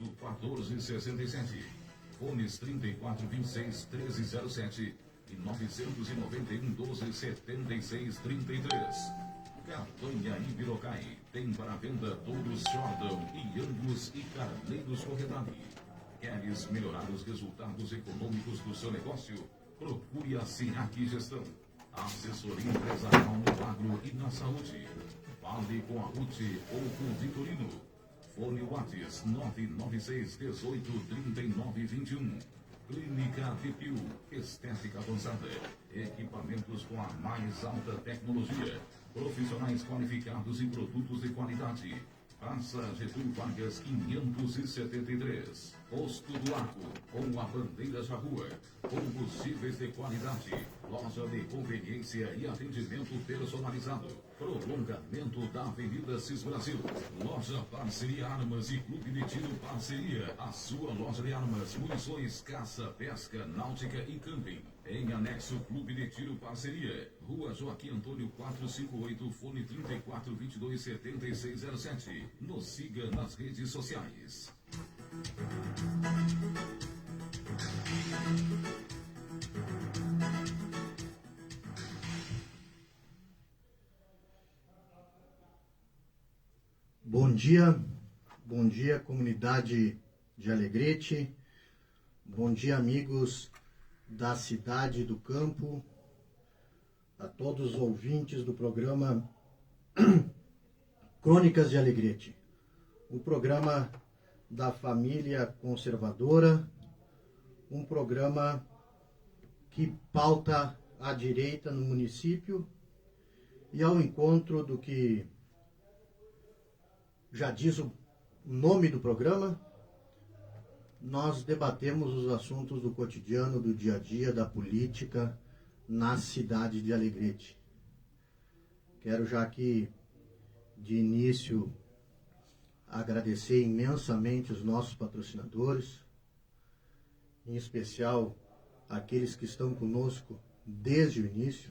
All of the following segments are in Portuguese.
1467, fones 3426-1307 e 991-12-76-33. Cabanha Ibirocai tem para venda touros Jordan e Angus e carneiros Corredade. Queres melhorar os resultados econômicos do seu negócio? Procure a Sinac Gestão. Assessoria empresarial no agro e na saúde. Fale com a Ruth ou com o Vitorino. Fone Whats 996-18-3921. Clínica Vipil, estética avançada, equipamentos com a mais alta tecnologia, profissionais qualificados e produtos de qualidade. Praça Getúlio Vargas 573. Posto do Arco, com a bandeira da rua, combustíveis de qualidade, loja de conveniência e atendimento personalizado. Prolongamento da Avenida Cis Brasil. Loja Parceria Armas e Clube de Tiro Parceria. A sua loja de armas, munições, caça, pesca, náutica e camping. Em anexo Clube de Tiro Parceria. Rua Joaquim Antônio 458, fone 3422-7607. Nos siga nas redes sociais. Bom dia comunidade de Alegrete, bom dia amigos da cidade do campo, a todos os ouvintes do programa Crônicas de Alegrete, um programa da família conservadora, um programa que pauta a direita no município e ao encontro do que já diz o nome do programa, nós debatemos os assuntos do cotidiano, do dia a dia, da política na cidade de Alegrete. Quero já aqui, de início, agradecer imensamente os nossos patrocinadores, em especial aqueles que estão conosco desde o início.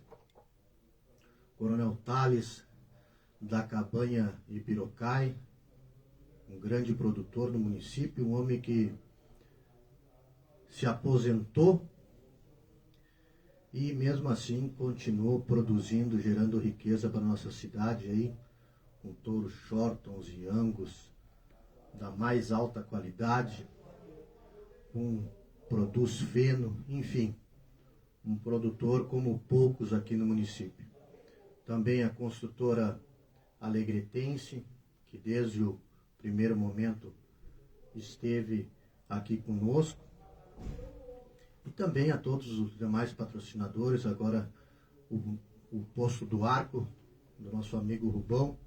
Coronel Tales, da Cabanha Ibirocai, um grande produtor no município, um homem que se aposentou e mesmo assim continuou produzindo, gerando riqueza para a nossa cidade aí, com touros Shortons e Angus da mais alta qualidade, produz feno, enfim, um produtor como poucos aqui no município. Também a construtora alegretense, que desde o primeiro momento esteve aqui conosco, e também a todos os demais patrocinadores, agora o Posto do Arco, do nosso amigo Rubão,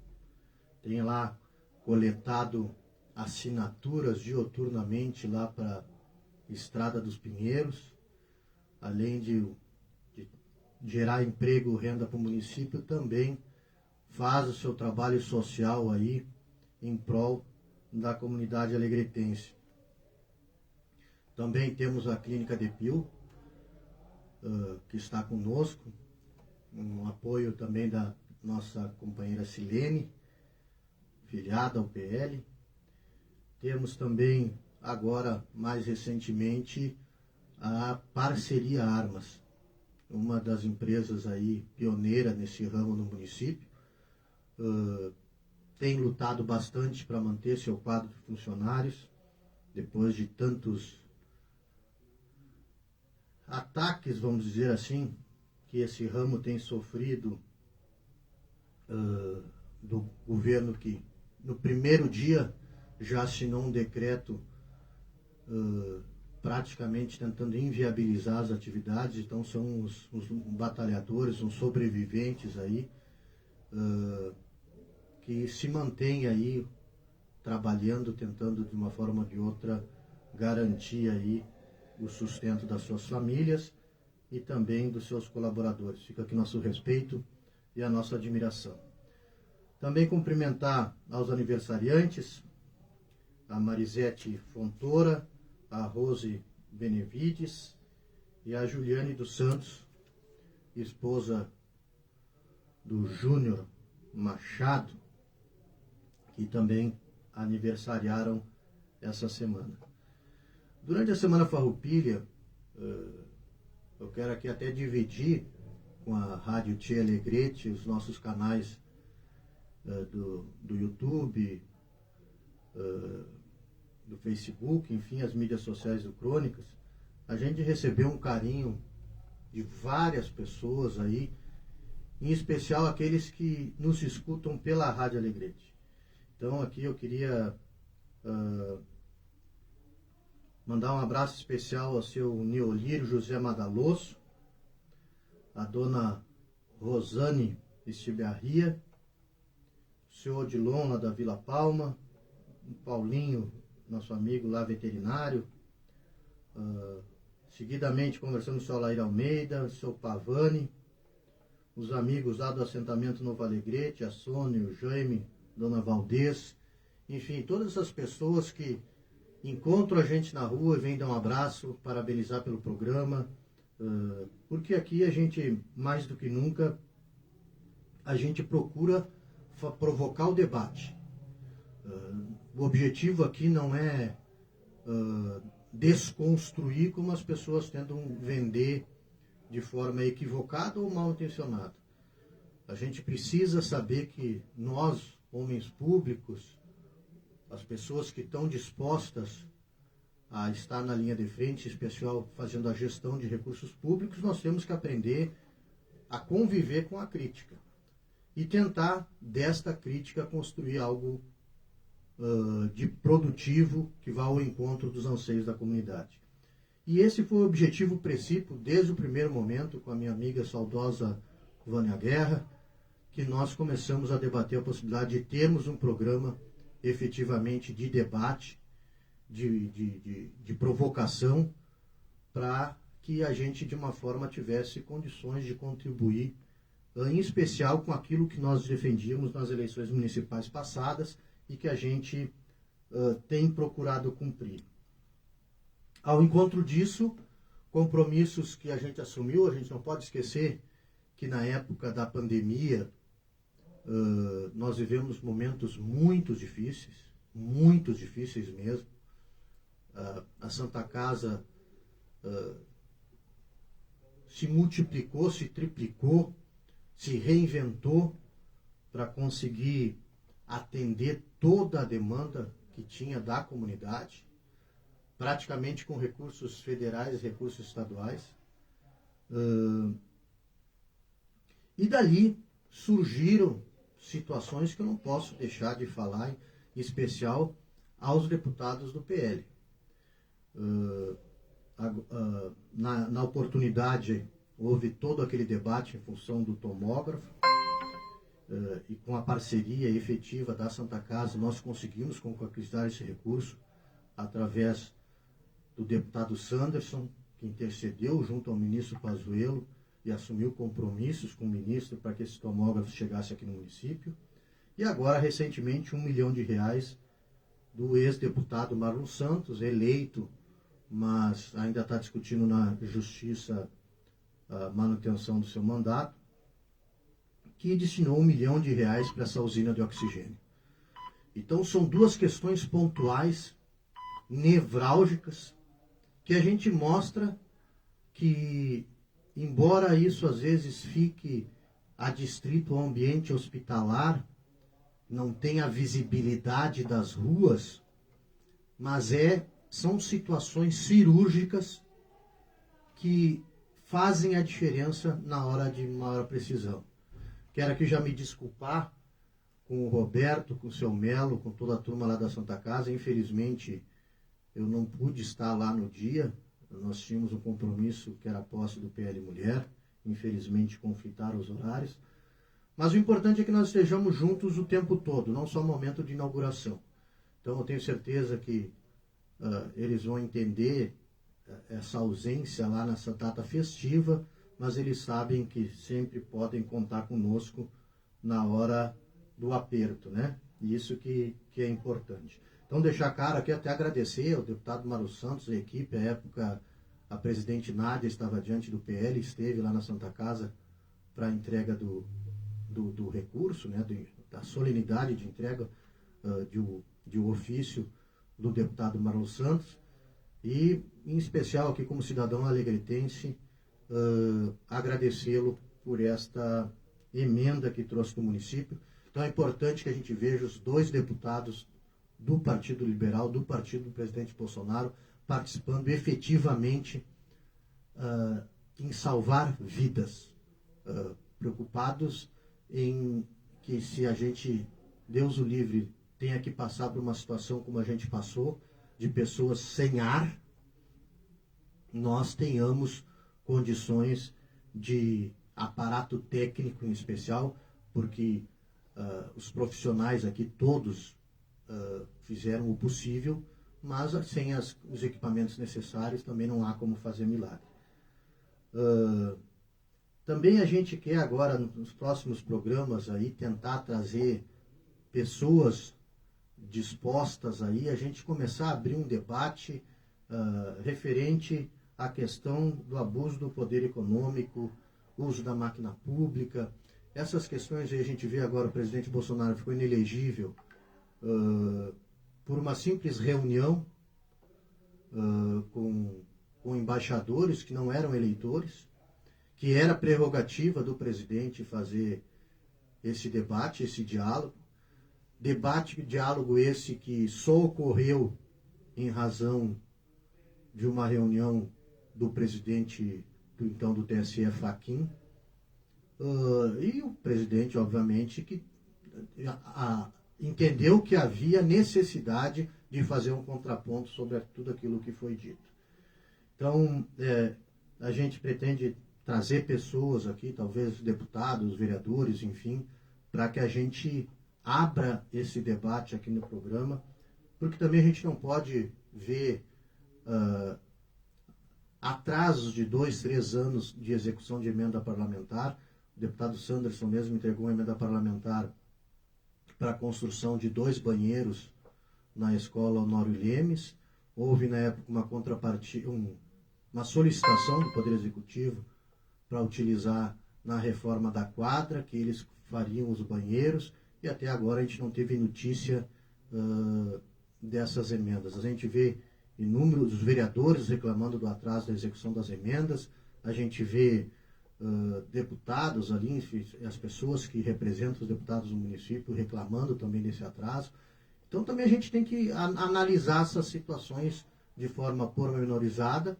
tem lá coletado assinaturas dioturnamente lá para a Estrada dos Pinheiros, além de gerar emprego e renda para o município, também faz o seu trabalho social aí em prol da comunidade alegretense. Também temos a Clínica Vipil, que está conosco, um apoio também da nossa companheira Silene, filiada ao PL. Temos também, agora, mais recentemente, a Parceria Armas, uma das empresas aí pioneira nesse ramo no município. Tem lutado bastante para manter seu quadro de funcionários, depois de tantos ataques, vamos dizer assim, que esse ramo tem sofrido do governo, que no primeiro dia já assinou um decreto praticamente tentando inviabilizar as atividades. Então são os batalhadores, os sobreviventes aí, que se mantêm aí trabalhando, tentando de uma forma ou de outra garantir aí o sustento das suas famílias e também dos seus colaboradores. Fica aqui nosso respeito e a nossa admiração. Também cumprimentar aos aniversariantes, a Marisete Fontoura, a Rose Benevides e a Juliane dos Santos, esposa do Júnior Machado, que também aniversariaram essa semana. Durante a Semana Farroupilha, eu quero aqui até dividir com a Rádio Tia Alegrete os nossos canais do YouTube, do Facebook, enfim, as mídias sociais do Crônicas. A gente recebeu um carinho de várias pessoas aí, em especial aqueles que nos escutam pela Rádio Alegrete. Então aqui eu queria mandar um abraço especial ao seu Neolírio José Madaloso, a dona Rosane Estibiarria, o seu Odilon lá da Vila Palma, o Paulinho, nosso amigo lá veterinário. Seguidamente conversamos com o seu Alair Almeida, o seu Pavani, os amigos lá do assentamento Novo Alegrete, a Sônia, o Jaime, Dona Valdez, enfim, todas essas pessoas que encontram a gente na rua e vêm dar um abraço, parabenizar pelo programa, porque aqui a gente, mais do que nunca, a gente procura provocar o debate. O objetivo aqui não é desconstruir como as pessoas tentam vender de forma equivocada ou mal intencionada. A gente precisa saber que nós, homens públicos, as pessoas que estão dispostas a estar na linha de frente, em especial fazendo a gestão de recursos públicos, nós temos que aprender a conviver com a crítica e tentar, desta crítica, construir algo de produtivo que vá ao encontro dos anseios da comunidade. E esse foi o objetivo princípio, desde o primeiro momento, com a minha amiga saudosa Vânia Guerra, que nós começamos a debater a possibilidade de termos um programa efetivamente de debate, de provocação, para que a gente, de uma forma, tivesse condições de contribuir, em especial com aquilo que nós defendíamos nas eleições municipais passadas e que a gente tem procurado cumprir. Ao encontro disso, compromissos que a gente assumiu, a gente não pode esquecer que na época da pandemia nós vivemos momentos muito difíceis mesmo. A Santa Casa se multiplicou, se triplicou, se reinventou para conseguir atender toda a demanda que tinha da comunidade, praticamente com recursos federais e recursos estaduais. E dali surgiram situações que eu não posso deixar de falar, em especial aos deputados do PL. Na oportunidade, houve todo aquele debate em função do tomógrafo, e com a parceria efetiva da Santa Casa, nós conseguimos conquistar esse recurso através do deputado Sanderson, que intercedeu junto ao ministro Pazuello e assumiu compromissos com o ministro para que esse tomógrafo chegasse aqui no município. E agora, recentemente, R$1 milhão do ex-deputado Marlon Santos, eleito, mas ainda está discutindo na justiça a manutenção do seu mandato, que destinou R$1 milhão para essa usina de oxigênio. Então, são duas questões pontuais, nevrálgicas, que a gente mostra que, embora isso às vezes fique adstrito ao ambiente hospitalar, não tem a visibilidade das ruas, mas são situações cirúrgicas que fazem a diferença na hora de maior precisão. Quero aqui já me desculpar com o Roberto, com o seu Melo, com toda a turma lá da Santa Casa. Infelizmente, eu não pude estar lá no dia. Nós tínhamos um compromisso que era a posse do PL Mulher. Infelizmente, conflitaram os horários. Mas o importante é que nós estejamos juntos o tempo todo, não só no momento de inauguração. Então, eu tenho certeza que eles vão entender essa ausência lá nessa data festiva, mas eles sabem que sempre podem contar conosco na hora do aperto, né? E isso que é importante. Então, deixar claro aqui, até agradecer ao deputado Mário Santos, a equipe, à época a presidente Nádia estava diante do PL, esteve lá na Santa Casa para a entrega do recurso, né? Da solenidade de entrega de um ofício do deputado Marlon Santos, e, em especial, aqui como cidadão alegretense, agradecê-lo por esta emenda que trouxe do município. Então é importante que a gente veja os dois deputados do Partido Liberal, do partido do presidente Bolsonaro, participando efetivamente em salvar vidas, preocupados em que, se a gente, Deus o livre, tenha que passar por uma situação como a gente passou, de pessoas sem ar, nós tenhamos condições de aparato técnico em especial, porque os profissionais aqui todos fizeram o possível, mas sem os equipamentos necessários também não há como fazer milagre. Também a gente quer agora, nos próximos programas, aí, tentar trazer pessoas dispostas aí, a gente começar a abrir um debate referente à questão do abuso do poder econômico, uso da máquina pública. Essas questões aí, a gente vê agora, o presidente Bolsonaro ficou inelegível por uma simples reunião com embaixadores que não eram eleitores, que era prerrogativa do presidente fazer esse debate, esse diálogo. Diálogo esse que só ocorreu em razão de uma reunião do presidente do TSE, Fachin, e o presidente, obviamente, que entendeu que havia necessidade de fazer um contraponto sobre tudo aquilo que foi dito. Então, a gente pretende trazer pessoas aqui, talvez deputados, vereadores, enfim, para que a gente abra esse debate aqui no programa, porque também a gente não pode ver atrasos de 2, 3 anos de execução de emenda parlamentar. O deputado Sanderson mesmo entregou uma emenda parlamentar para a construção de 2 banheiros na escola Honório Lemes. Houve, na época, uma contrapartida, uma solicitação do Poder Executivo para utilizar na reforma da quadra, que eles fariam os banheiros, e até agora a gente não teve notícia dessas emendas. A gente vê inúmeros vereadores reclamando do atraso da execução das emendas, a gente vê deputados ali, as pessoas que representam os deputados do município reclamando também desse atraso. Então também a gente tem que analisar essas situações de forma pormenorizada,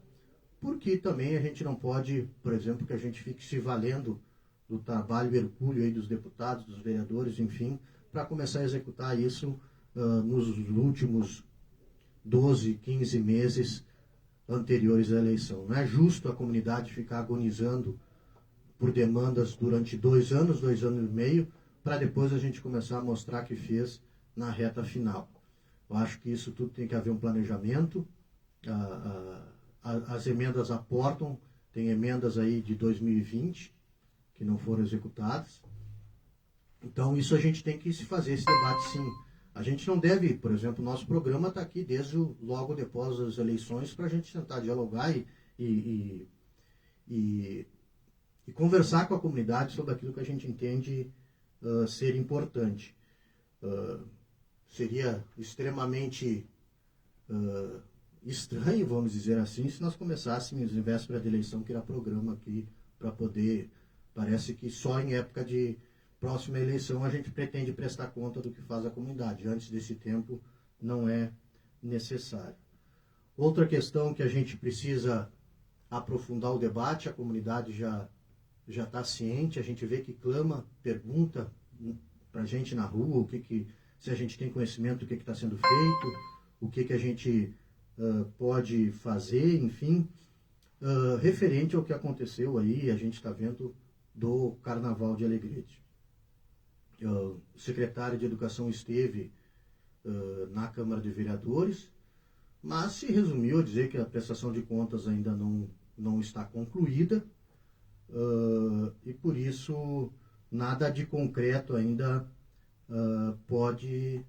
porque também a gente não pode, por exemplo, que a gente fique se valendo do trabalho hercúleo aí dos deputados, dos vereadores, enfim, para começar a executar isso nos últimos 12, 15 meses anteriores à eleição. Não é justo a comunidade ficar agonizando por demandas durante 2 anos, 2 anos e meio, para depois a gente começar a mostrar que fez na reta final. Eu acho que isso tudo tem que haver um planejamento. As emendas aportam, tem emendas aí de 2020 que não foram executadas. Então isso a gente tem que se fazer esse debate, sim. A gente não deve, por exemplo, o nosso programa está aqui desde logo depois das eleições para a gente tentar dialogar e conversar com a comunidade sobre aquilo que a gente entende ser importante. Seria extremamente estranho, vamos dizer assim, se nós começássemos em véspera de eleição, criar programa aqui para poder... Parece que só em época de próxima eleição a gente pretende prestar conta do que faz a comunidade. Antes desse tempo não é necessário. Outra questão que a gente precisa aprofundar o debate, a comunidade já está ciente, a gente vê que clama, pergunta para a gente na rua se a gente tem conhecimento do que está sendo feito, o que a gente pode fazer, enfim, referente ao que aconteceu aí, a gente está vendo do Carnaval de Alegrete. O secretário de Educação esteve na Câmara de Vereadores, mas se resumiu a dizer que a prestação de contas ainda não está concluída, e por isso nada de concreto ainda pode,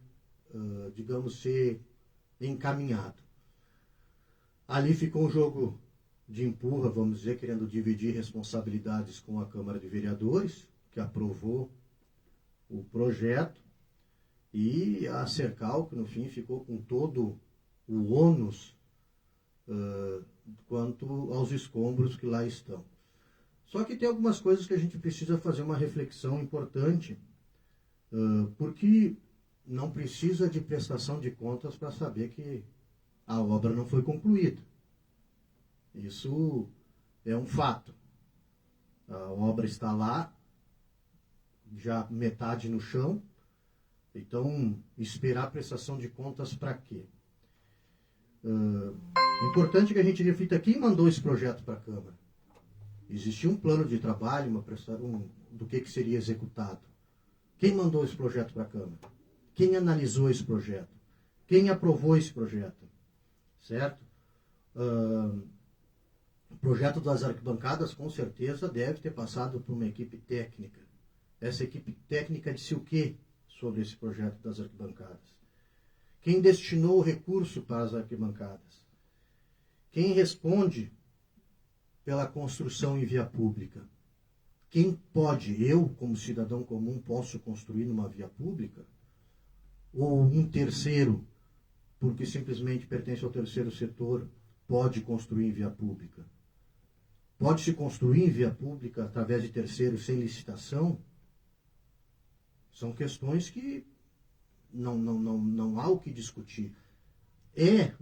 digamos, ser encaminhado. Ali ficou um jogo de empurra, vamos dizer, querendo dividir responsabilidades com a Câmara de Vereadores, que aprovou o projeto, e a Cercal, que no fim ficou com todo o ônus quanto aos escombros que lá estão. Só que tem algumas coisas que a gente precisa fazer uma reflexão importante, porque não precisa de prestação de contas para saber que a obra não foi concluída. Isso é um fato. A obra está lá, já metade no chão, então esperar prestação de contas para quê? Importante que a gente reflita quem mandou esse projeto para a Câmara. Existia um plano de trabalho, do que seria executado. Quem mandou esse projeto para a Câmara? Quem analisou esse projeto? Quem aprovou esse projeto? Certo? O projeto das arquibancadas, com certeza, deve ter passado por uma equipe técnica. Essa equipe técnica disse o quê sobre esse projeto das arquibancadas? Quem destinou o recurso para as arquibancadas? Quem responde pela construção em via pública? Quem pode, eu, como cidadão comum, posso construir numa via pública? Ou um terceiro, porque simplesmente pertence ao terceiro setor, pode construir em via pública? Pode-se construir em via pública através de terceiros sem licitação? São questões que não há o que discutir. É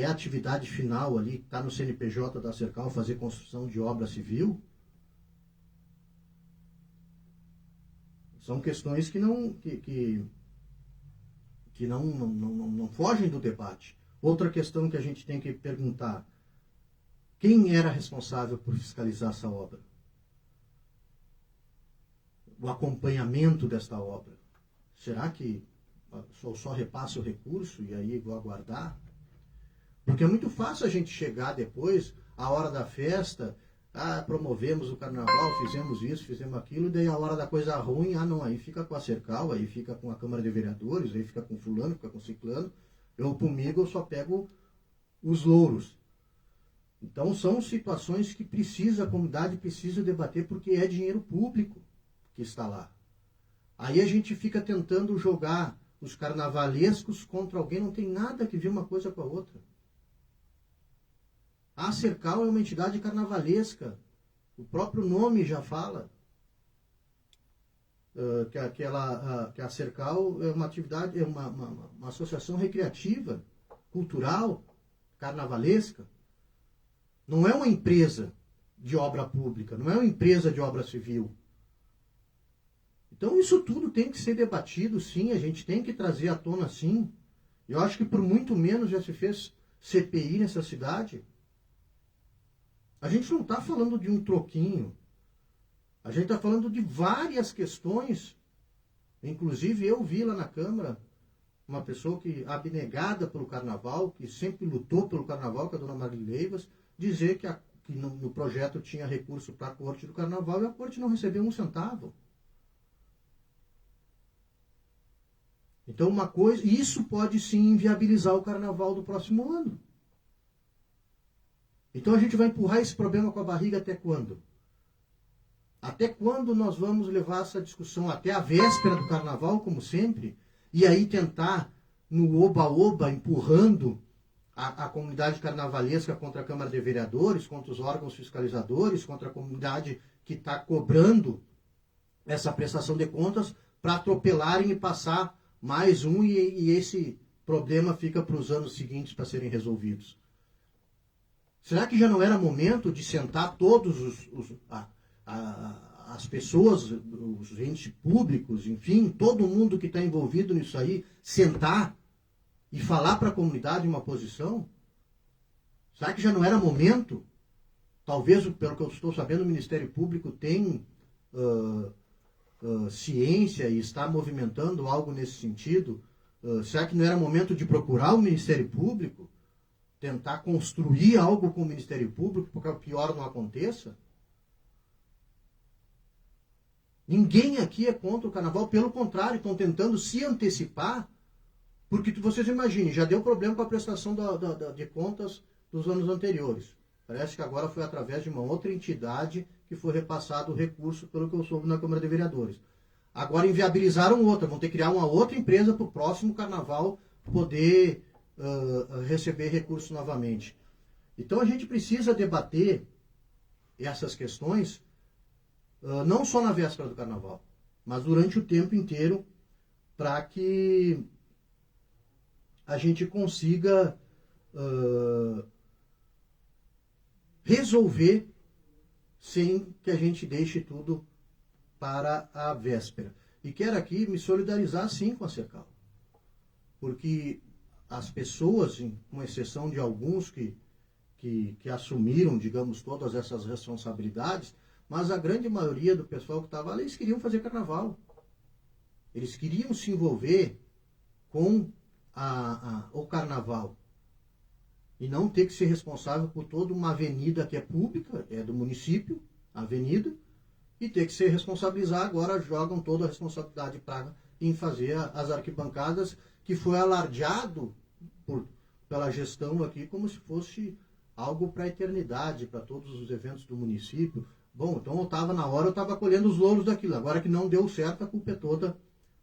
a atividade final ali, está no CNPJ da Sercal, fazer construção de obra civil? São questões que não fogem do debate. Outra questão que a gente tem que perguntar: quem era responsável por fiscalizar essa obra? O acompanhamento desta obra. Será que só repassa o recurso e aí vou aguardar? Porque é muito fácil a gente chegar depois, a hora da festa, promovemos o carnaval, fizemos isso, fizemos aquilo, e daí a hora da coisa ruim, não, aí fica com a Sercal, aí fica com a Câmara de Vereadores, aí fica com fulano, fica com ciclano. Comigo, eu só pego os louros. Então são situações que a comunidade precisa debater, porque é dinheiro público que está lá. Aí a gente fica tentando jogar os carnavalescos contra alguém, não tem nada que ver uma coisa com a outra. A Sercal é uma entidade carnavalesca. O próprio nome já fala que a Sercal é uma atividade, é uma associação recreativa, cultural, carnavalesca. Não é uma empresa de obra pública, não é uma empresa de obra civil. Então isso tudo tem que ser debatido, sim, a gente tem que trazer à tona, sim. Eu acho que por muito menos já se fez CPI nessa cidade. A gente não está falando de um troquinho. A gente está falando de várias questões. Inclusive eu vi lá na Câmara uma pessoa abnegada pelo carnaval, que sempre lutou pelo carnaval, que é a dona Marileivas, dizer que no projeto tinha recurso para a corte do carnaval e a corte não recebeu um centavo. Então isso pode sim inviabilizar o carnaval do próximo ano. Então a gente vai empurrar esse problema com a barriga até quando? Até quando nós vamos levar essa discussão? Até a véspera do carnaval, como sempre? E aí tentar, no oba-oba, empurrando a comunidade carnavalesca contra a Câmara de Vereadores, contra os órgãos fiscalizadores, contra a comunidade que está cobrando essa prestação de contas, para atropelarem e passar mais um, e esse problema fica para os anos seguintes para serem resolvidos. Será que já não era momento de sentar todos as pessoas, os entes públicos, enfim, todo mundo que está envolvido nisso aí, sentar e falar para a comunidade uma posição? Será que já não era momento? Talvez, pelo que eu estou sabendo, o Ministério Público tem ciência e está movimentando algo nesse sentido. Será que não era momento de procurar o Ministério Público? Tentar construir algo com o Ministério Público para que o pior não aconteça? Ninguém aqui é contra o carnaval, pelo contrário, estão tentando se antecipar, porque vocês imaginem, já deu problema com a prestação de contas dos anos anteriores. Parece que agora foi através de uma outra entidade que foi repassado o recurso, pelo que eu soube, na Câmara de Vereadores. Agora inviabilizaram outra, vão ter que criar uma outra empresa para o próximo carnaval poder receber recursos novamente. Então a gente precisa debater essas questões não só na véspera do carnaval, mas durante o tempo inteiro, para que a gente consiga resolver sem que a gente deixe tudo para a véspera. E quero aqui me solidarizar sim com a Cercal, porque as pessoas, com exceção de alguns que assumiram, digamos, todas essas responsabilidades, mas a grande maioria do pessoal que estava ali, eles queriam fazer carnaval. Eles queriam se envolver com o carnaval e não ter que ser responsável por toda uma avenida que é pública, é do município, a avenida, e ter que ser responsabilizar. Agora jogam toda a responsabilidade em fazer as arquibancadas, que foi alardeado pela gestão aqui como se fosse algo para a eternidade, para todos os eventos do município. Bom, então eu estava na hora, eu estava colhendo os louros daquilo. Agora que não deu certo, a culpa é toda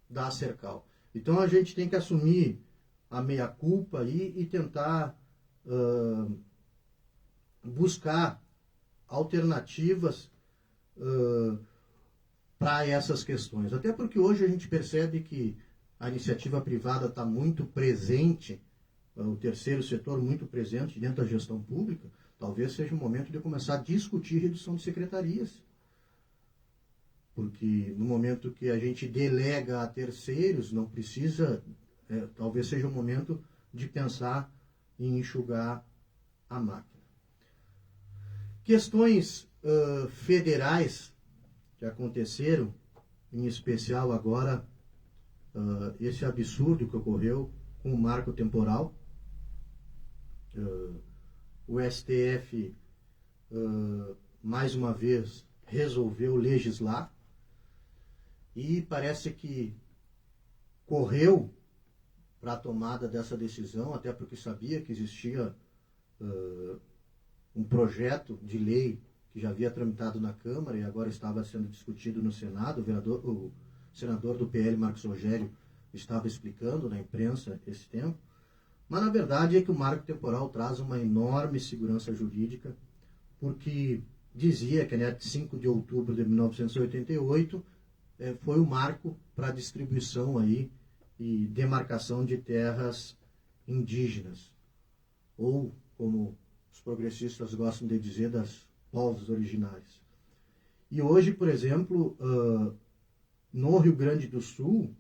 da Cercal. Então a gente tem que assumir a meia-culpa aí e tentar buscar alternativas para essas questões. Até porque hoje a gente percebe que a iniciativa privada está muito presente, o terceiro setor muito presente dentro da gestão pública. Talvez seja o momento de começar a discutir redução de secretarias. Porque no momento que a gente delega a terceiros, não precisa, talvez seja o momento de pensar em enxugar a máquina. Questões federais que aconteceram, em especial agora, esse absurdo que ocorreu com o marco temporal. O STF, mais uma vez, resolveu legislar e parece que correu para a tomada dessa decisão, até porque sabia que existia um projeto de lei que já havia tramitado na Câmara e agora estava sendo discutido no Senado. O senador do PL, Marcos Rogério, estava explicando na imprensa esse tempo. Mas na verdade é que o marco temporal traz uma enorme segurança jurídica, porque dizia que a NET 5 de outubro de 1988 foi o marco para a distribuição aí e demarcação de terras indígenas, ou, como os progressistas gostam de dizer, das povos originários. E hoje, por exemplo, no Rio Grande do Sul,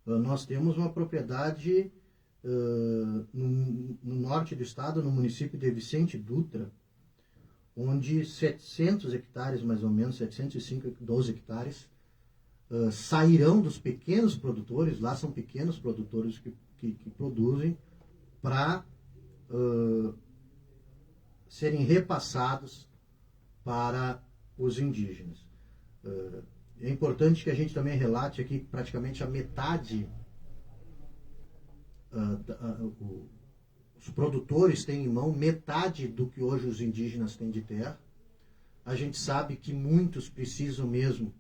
nós temos uma propriedade no norte do estado, no município de Vicente Dutra, onde 700 hectares, mais ou menos, 712 hectares, sairão dos pequenos produtores. Lá são pequenos produtores que produzem para serem repassados para os indígenas. É importante que a gente também relate aqui que praticamente a metade os produtores têm em mão metade do que hoje os indígenas têm de terra. A gente sabe que muitos precisam mesmo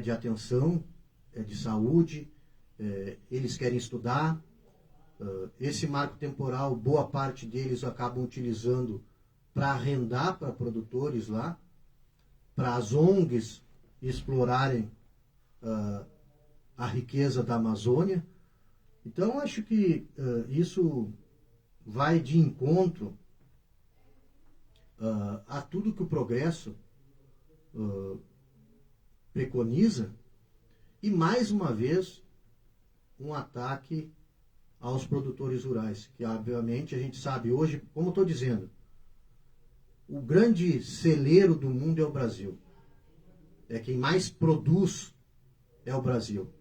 de atenção, de saúde, eles querem estudar. Esse marco temporal, boa parte deles acabam utilizando para arrendar para produtores lá, para as ONGs explorarem a riqueza da Amazônia. Então, acho que isso vai de encontro a tudo que o progresso preconiza, e, mais uma vez, um ataque aos produtores rurais, que, obviamente, a gente sabe hoje, como estou dizendo, o grande celeiro do mundo é o Brasil. Quem mais produz é o Brasil.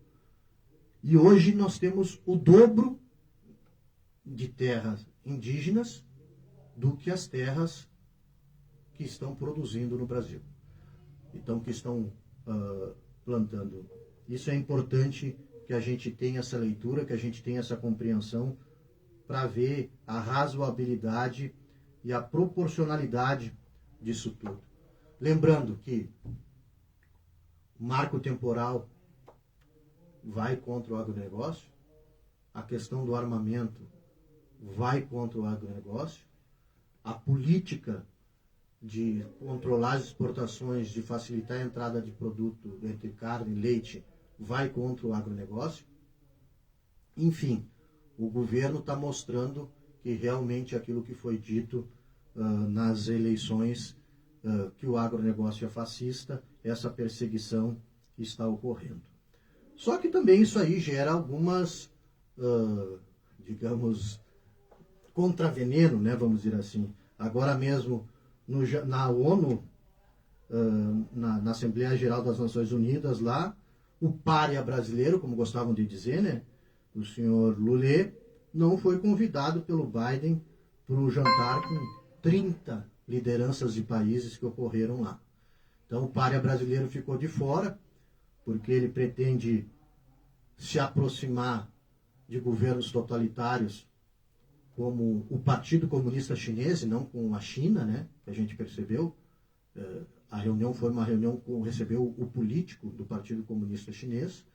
E hoje nós temos o dobro de terras indígenas do que as terras que estão produzindo no Brasil. Então, que estão plantando. Isso é importante que a gente tenha essa leitura, que a gente tenha essa compreensão para ver a razoabilidade e a proporcionalidade disso tudo. Lembrando que o marco temporal vai contra o agronegócio. a questão do armamento vai contra o agronegócio, a política de controlar as exportações, de facilitar a entrada de produto entre carne e leite, vai contra o agronegócio. Enfim, o governo está mostrando que realmente aquilo que foi dito nas eleições, que o agronegócio é fascista, essa perseguição está ocorrendo. Só que também isso aí gera algumas, digamos, contraveneno, né, vamos dizer assim. Agora mesmo, na ONU, na Assembleia Geral das Nações Unidas, lá, o pária brasileiro, como gostavam de dizer, né, o senhor Lulê, não foi convidado pelo Biden para o jantar com 30 lideranças de países que ocorreram lá. Então, o pária brasileiro ficou de fora, porque ele pretende se aproximar de governos totalitários, como o Partido Comunista Chinês, e não com a China, né, que a gente percebeu. A reunião foi uma reunião com recebeu o político do Partido Comunista Chinês.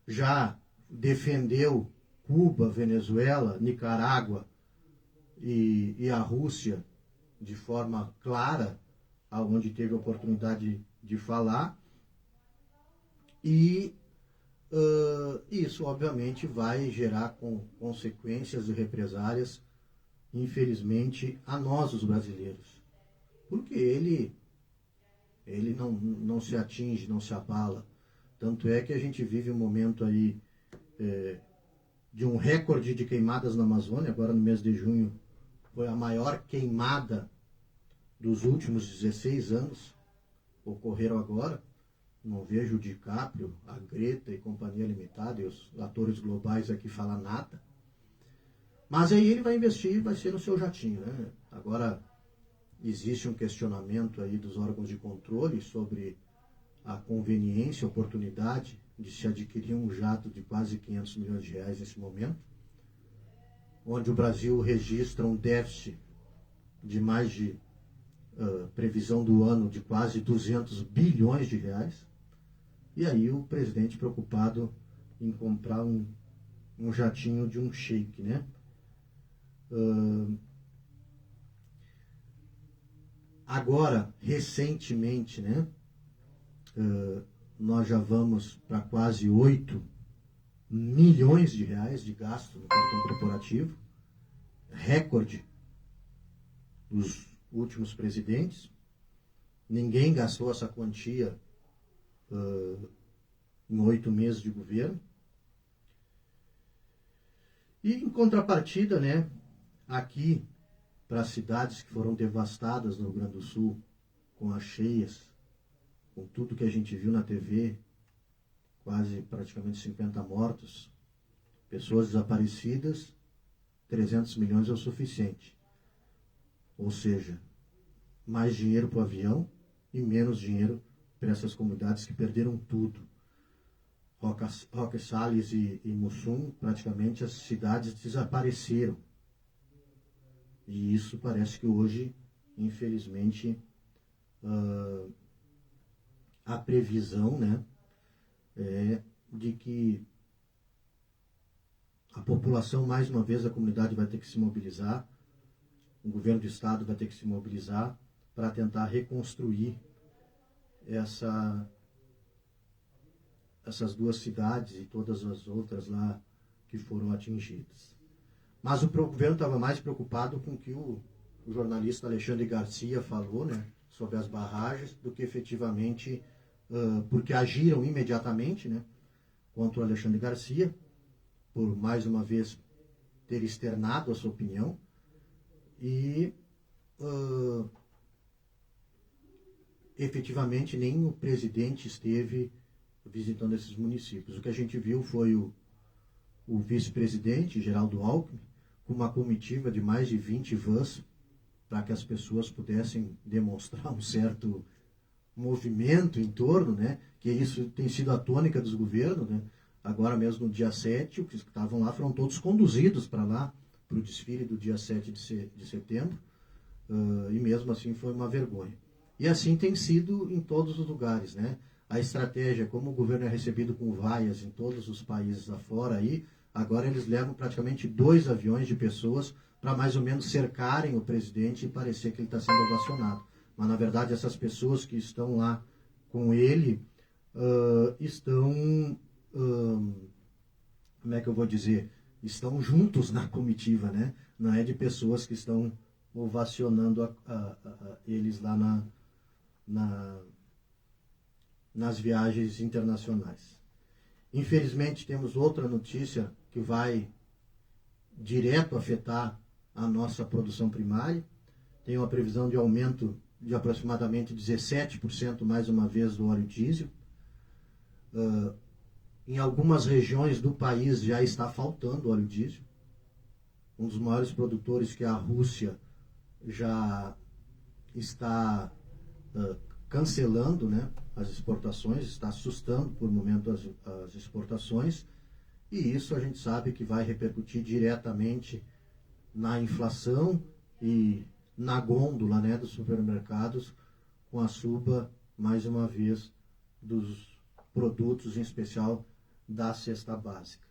Já defendeu Cuba, Venezuela, Nicarágua e a Rússia de forma clara, aonde teve a oportunidade de falar. E isso, obviamente, vai gerar consequências e represálias, infelizmente, a nós, os brasileiros. Porque ele não se atinge, não se abala. Tanto é que a gente vive um momento aí de um recorde de queimadas na Amazônia. Agora, no mês de junho, foi a maior queimada dos últimos 16 anos. Ocorreram agora. Não vejo o DiCaprio, a Greta e Companhia Limitada e os atores globais aqui falar nada. Mas aí ele vai investir, vai ser no seu jatinho, né? Agora, existe um questionamento aí dos órgãos de controle sobre a conveniência, a oportunidade de se adquirir um jato de quase 500 milhões de reais nesse momento, onde o Brasil registra um déficit de mais de previsão do ano de quase 200 bilhões de reais. E aí o presidente preocupado em comprar um jatinho de um sheik, né? Agora, recentemente, né? Nós já vamos para quase 8 milhões de reais de gasto no cartão corporativo, recorde dos últimos presidentes. Ninguém gastou essa quantia em 8 meses de governo. E em contrapartida, né, aqui para as cidades que foram devastadas no Rio Grande do Sul, com as cheias, com tudo que a gente viu na TV, quase praticamente 50 mortos, pessoas desaparecidas, 300 milhões é o suficiente. Ou seja, mais dinheiro para o avião e menos dinheiro para essas comunidades que perderam tudo. Roque Salles e Mussum, praticamente as cidades desapareceram. E isso parece que hoje, infelizmente, a previsão, né, é de que a população, mais uma vez, a comunidade vai ter que se mobilizar, o governo do estado vai ter que se mobilizar para tentar reconstruir essas duas cidades e todas as outras lá que foram atingidas. Mas o governo estava mais preocupado com o que o jornalista Alexandre Garcia falou, né, sobre as barragens, do que efetivamente, porque agiram imediatamente, né, contra o Alexandre Garcia, por mais uma vez ter externado a sua opinião, e efetivamente nem o presidente esteve visitando esses municípios. O que a gente viu foi o vice-presidente, Geraldo Alckmin, com uma comitiva de mais de 20 vans, para que as pessoas pudessem demonstrar um certo movimento em torno, né? Que isso tem sido a tônica dos governos, né? Agora mesmo no dia 7, os que estavam lá foram todos conduzidos para lá, para o desfile do dia 7 de setembro, e mesmo assim foi uma vergonha. E assim tem sido em todos os lugares, né? A estratégia, como o governo é recebido com vaias em todos os países afora aí, Agora eles levam praticamente 2 aviões de pessoas para mais ou menos cercarem o presidente e parecer que ele está sendo ovacionado. Mas, na verdade, essas pessoas que estão lá com ele estão, como é que eu vou dizer, estão juntos na comitiva, né? Não é de pessoas que estão ovacionando eles lá nas viagens internacionais. Infelizmente, temos outra notícia que vai direto afetar a nossa produção primária. Tem uma previsão de aumento de aproximadamente 17% mais uma vez do óleo diesel. Em algumas regiões do país já está faltando óleo diesel. Um dos maiores produtores, que é a Rússia, já está cancelando, né, as exportações, está assustando por momento as exportações, e isso a gente sabe que vai repercutir diretamente na inflação e na gôndola, né, dos supermercados, com a suba, mais uma vez, dos produtos, em especial da cesta básica.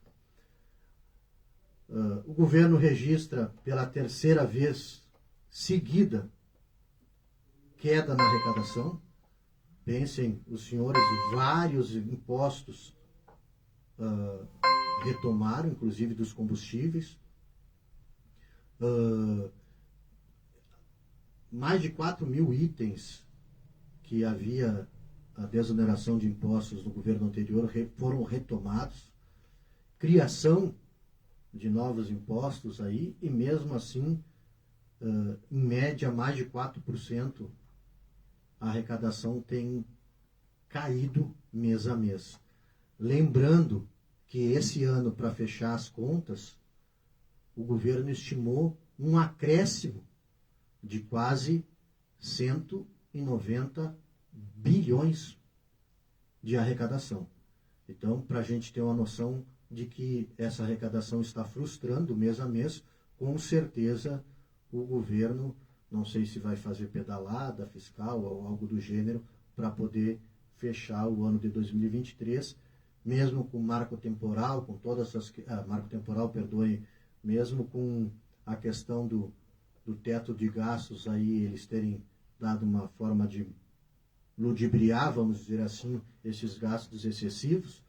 O governo registra pela 3ª vez seguida queda na arrecadação. Pensem, os senhores, vários impostos retomaram, inclusive dos combustíveis. Mais de 4.000 itens que havia a desoneração de impostos no governo anterior foram retomados. Criação de novos impostos aí, e mesmo assim, em média, mais de 4%, a arrecadação tem caído mês a mês. Lembrando que esse ano, para fechar as contas, o governo estimou um acréscimo de quase 190 bilhões de arrecadação. Então, para a gente ter uma noção de que essa arrecadação está frustrando mês a mês, com certeza o governo, não sei se vai fazer pedalada fiscal ou algo do gênero, para poder fechar o ano de 2023, mesmo com marco temporal, com todas essas... marco temporal, perdoe, mesmo com a questão do teto de gastos, aí eles terem dado uma forma de ludibriar, vamos dizer assim, esses gastos excessivos,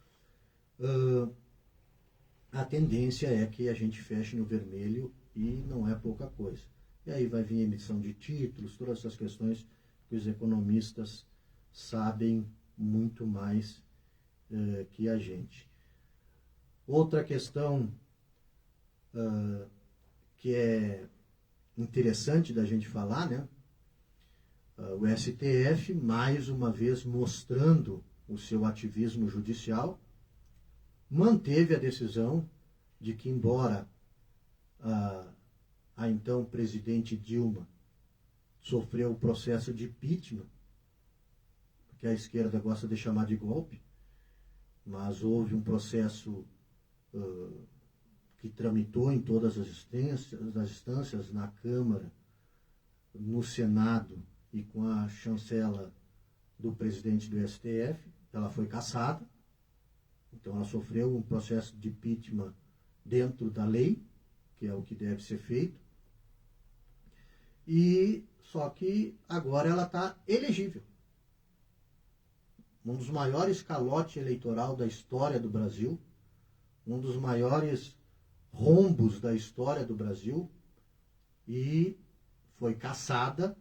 a tendência é que a gente feche no vermelho, e não é pouca coisa. E aí vai vir emissão de títulos, todas essas questões que os economistas sabem muito mais que a gente. Outra questão que é interessante da gente falar, né? O STF, mais uma vez mostrando o seu ativismo judicial, manteve a decisão de que, embora a então presidente Dilma sofreu o processo de impeachment, que a esquerda gosta de chamar de golpe, mas houve um processo que tramitou em todas as instâncias, na Câmara, no Senado e com a chancela do presidente do STF. Ela foi cassada, então ela sofreu um processo de impeachment dentro da lei, que é o que deve ser feito, e só que agora ela está elegível. Um dos maiores calotes eleitoral da história do Brasil, um dos maiores rombos da história do Brasil, e foi cassada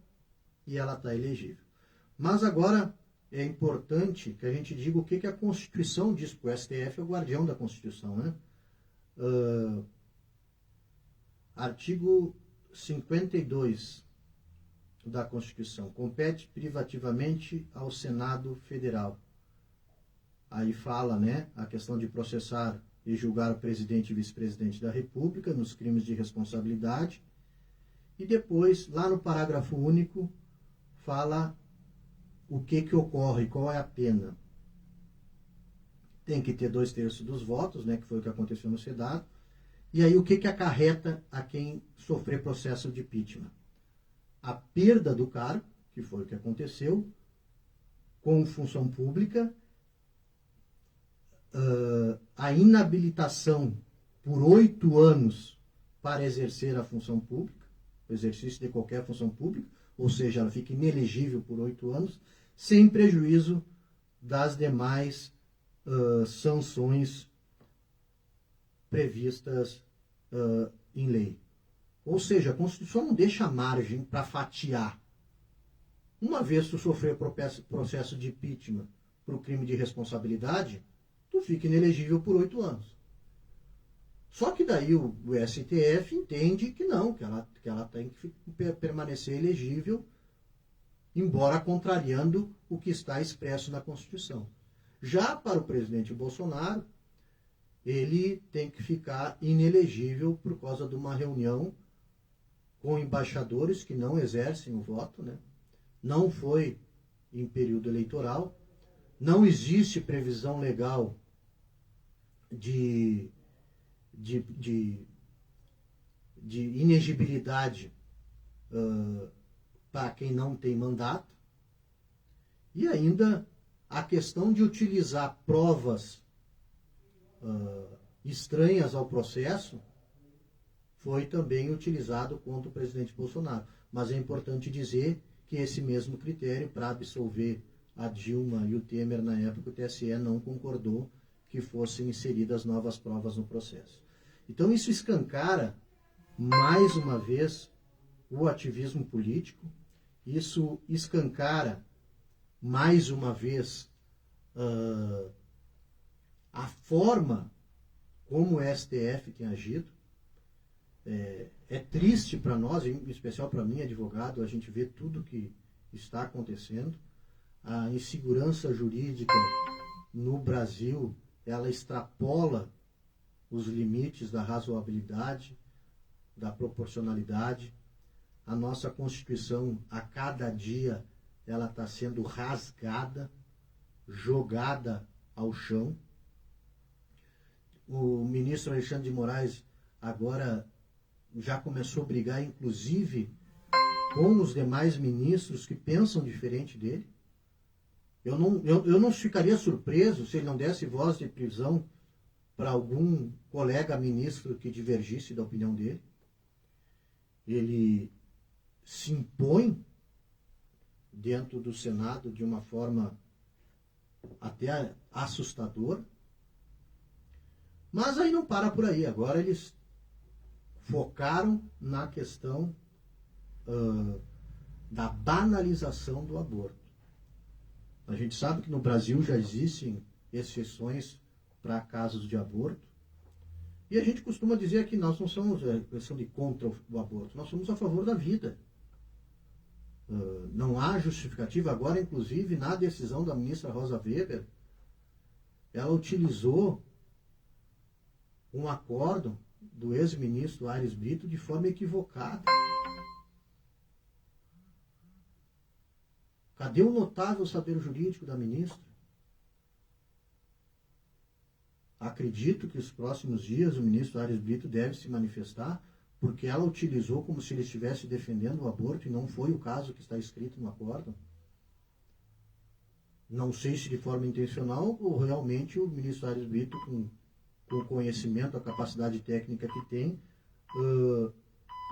e ela está elegível. Mas agora é importante que a gente diga o que a Constituição diz, porque o STF é o guardião da Constituição, né? Artigo 52 da Constituição. Compete privativamente ao Senado Federal. Aí fala, né, a questão de processar e julgar o presidente e vice-presidente da República nos crimes de responsabilidade. E depois, lá no parágrafo único, fala o que ocorre, qual é a pena. Tem que ter 2/3 dos votos, né, que foi o que aconteceu no Senado. E aí o que acarreta a quem sofrer processo de impeachment? A perda do cargo, que foi o que aconteceu, com função pública, a inabilitação por 8 anos para exercer a função pública, o exercício de qualquer função pública, ou seja, ela fica inelegível por 8 anos, sem prejuízo das demais sanções previstas em lei. Ou seja, a Constituição não deixa margem para fatiar. Uma vez tu sofrer processo de impeachment por crime de responsabilidade, tu fica inelegível por 8 anos. Só que daí o STF entende que não, que ela tem que permanecer elegível, embora contrariando o que está expresso na Constituição. Já para o presidente Bolsonaro, ele tem que ficar inelegível por causa de uma reunião com embaixadores que não exercem o voto, né? Não foi em período eleitoral, não existe previsão legal de inegibilidade para quem não tem mandato, e ainda a questão de utilizar provas estranhas ao processo foi também utilizado contra o presidente Bolsonaro. Mas é importante dizer que esse mesmo critério para absolver a Dilma e o Temer na época, o TSE não concordou que fossem inseridas novas provas no processo. Então isso escancara, mais uma vez, o ativismo político, isso escancara, mais uma vez, a forma como o STF tem agido. É triste para nós, em especial para mim, advogado, a gente vê tudo que está acontecendo. A insegurança jurídica no Brasil, ela extrapola os limites da razoabilidade, da proporcionalidade. A nossa Constituição, a cada dia, ela está sendo rasgada, jogada ao chão. O ministro Alexandre de Moraes agora já começou a brigar, inclusive, com os demais ministros que pensam diferente dele. Eu não ficaria surpreso se ele não desse voz de prisão para algum colega ministro que divergisse da opinião dele. Ele se impõe dentro do Senado de uma forma até assustadora. Mas aí não para por aí. Agora eles focaram na questão da banalização do aborto. A gente sabe que no Brasil já existem exceções para casos de aborto. E a gente costuma dizer que nós não somos questão de contra o aborto, nós somos a favor da vida. Não há justificativa. Agora, inclusive, na decisão da ministra Rosa Weber, ela utilizou um acórdão do ex-ministro Aires Brito de forma equivocada. Cadê o notável saber jurídico da ministra? Acredito que nos próximos dias o ministro Aires Brito deve se manifestar, porque ela utilizou como se ele estivesse defendendo o aborto e não foi o caso que está escrito no acórdão. Não sei se de forma intencional ou realmente o ministro Aires Brito, com o conhecimento, a capacidade técnica que tem,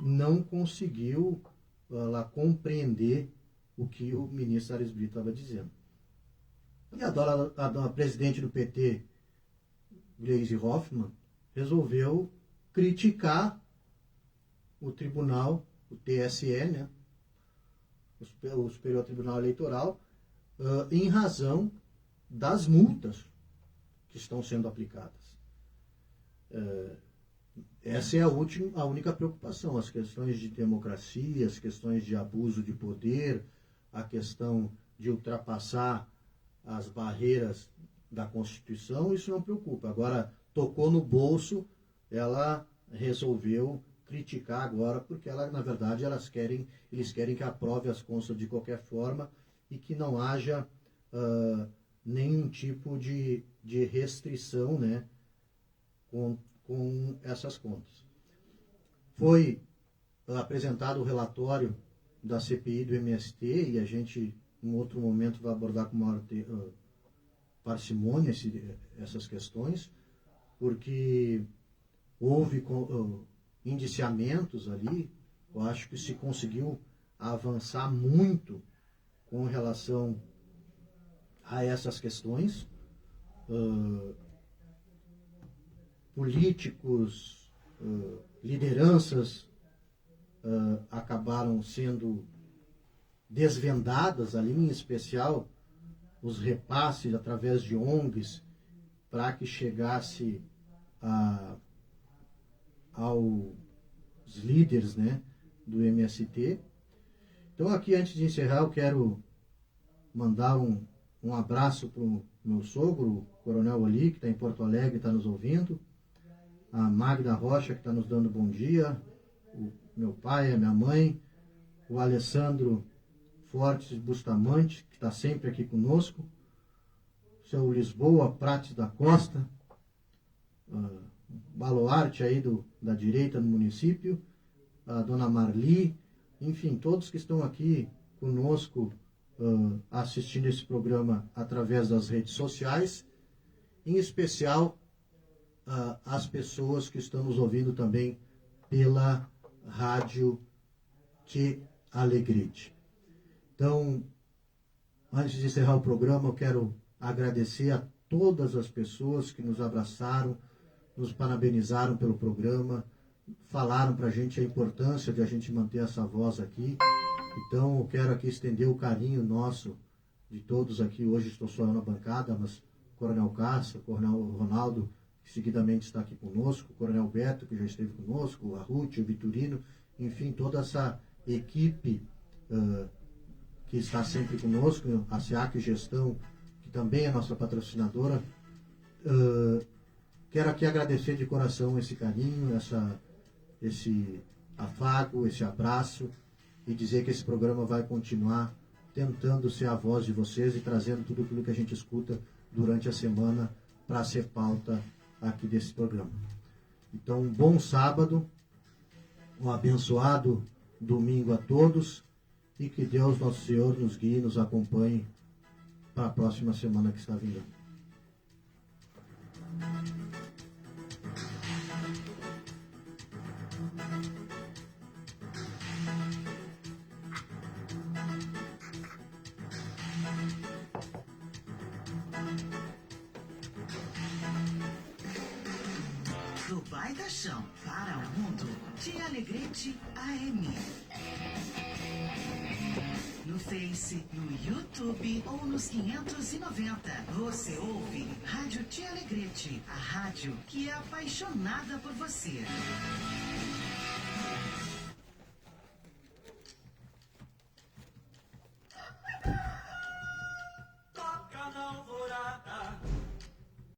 não conseguiu compreender o que o ministro Aires Brito estava dizendo. E a presidente do PT, Gleisi Hoffmann, resolveu criticar o tribunal, o TSE, né, o Superior Tribunal Eleitoral, em razão das multas que estão sendo aplicadas. Essa é a única preocupação, as questões de democracia, as questões de abuso de poder, a questão de ultrapassar as barreiras da Constituição, isso não preocupa. Agora, tocou no bolso, ela resolveu criticar agora, porque ela, na verdade, eles querem que aprove as constas de qualquer forma e que não haja nenhum tipo de restrição, né, com essas contas. Foi apresentado o relatório da CPI do MST e a gente, em outro momento, vai abordar com maior parcimônia essas questões, porque houve indiciamentos ali. Eu acho que se conseguiu avançar muito com relação a essas questões. Políticos, lideranças acabaram sendo desvendadas ali, em especial os repasses através de ONGs para que chegasse aos líderes, né, do MST. Então aqui, antes de encerrar, eu quero mandar um abraço para o meu sogro, o Coronel Oli, que está em Porto Alegre, está nos ouvindo, a Magda Rocha, que está nos dando bom dia, o meu pai, a minha mãe, o Alessandro Fortes Bustamante, que está sempre aqui conosco, o seu Lisboa Prates da Costa, baluarte aí da direita do município, a dona Marli, enfim, todos que estão aqui conosco assistindo esse programa através das redes sociais, em especial as pessoas que estão nos ouvindo também pela rádio Te Alegrete. Então, antes de encerrar o programa, eu quero agradecer a todas as pessoas que nos abraçaram, nos parabenizaram pelo programa, falaram para a gente a importância de a gente manter essa voz aqui. Então, eu quero aqui estender o carinho nosso, de todos aqui. Hoje estou só eu na bancada, mas Coronel Cássia, Coronel Ronaldo, que seguidamente está aqui conosco, o Coronel Beto, que já esteve conosco, a Ruth, o Vitorino, enfim, toda essa equipe que está sempre conosco, a SEAC Gestão, que também é nossa patrocinadora. Quero aqui agradecer de coração esse carinho, esse afago, esse abraço, e dizer que esse programa vai continuar tentando ser a voz de vocês e trazendo tudo aquilo que a gente escuta durante a semana para ser pauta aqui desse programa. Então, um bom sábado, um abençoado domingo a todos, e que Deus, nosso Senhor, nos guie e nos acompanhe para a próxima semana que está vindo. Do Baita Chão para o mundo, Te Alegrete AM. No Face, no YouTube ou nos 590. Você ouve Rádio Te Alegrete, a rádio que é apaixonada por você.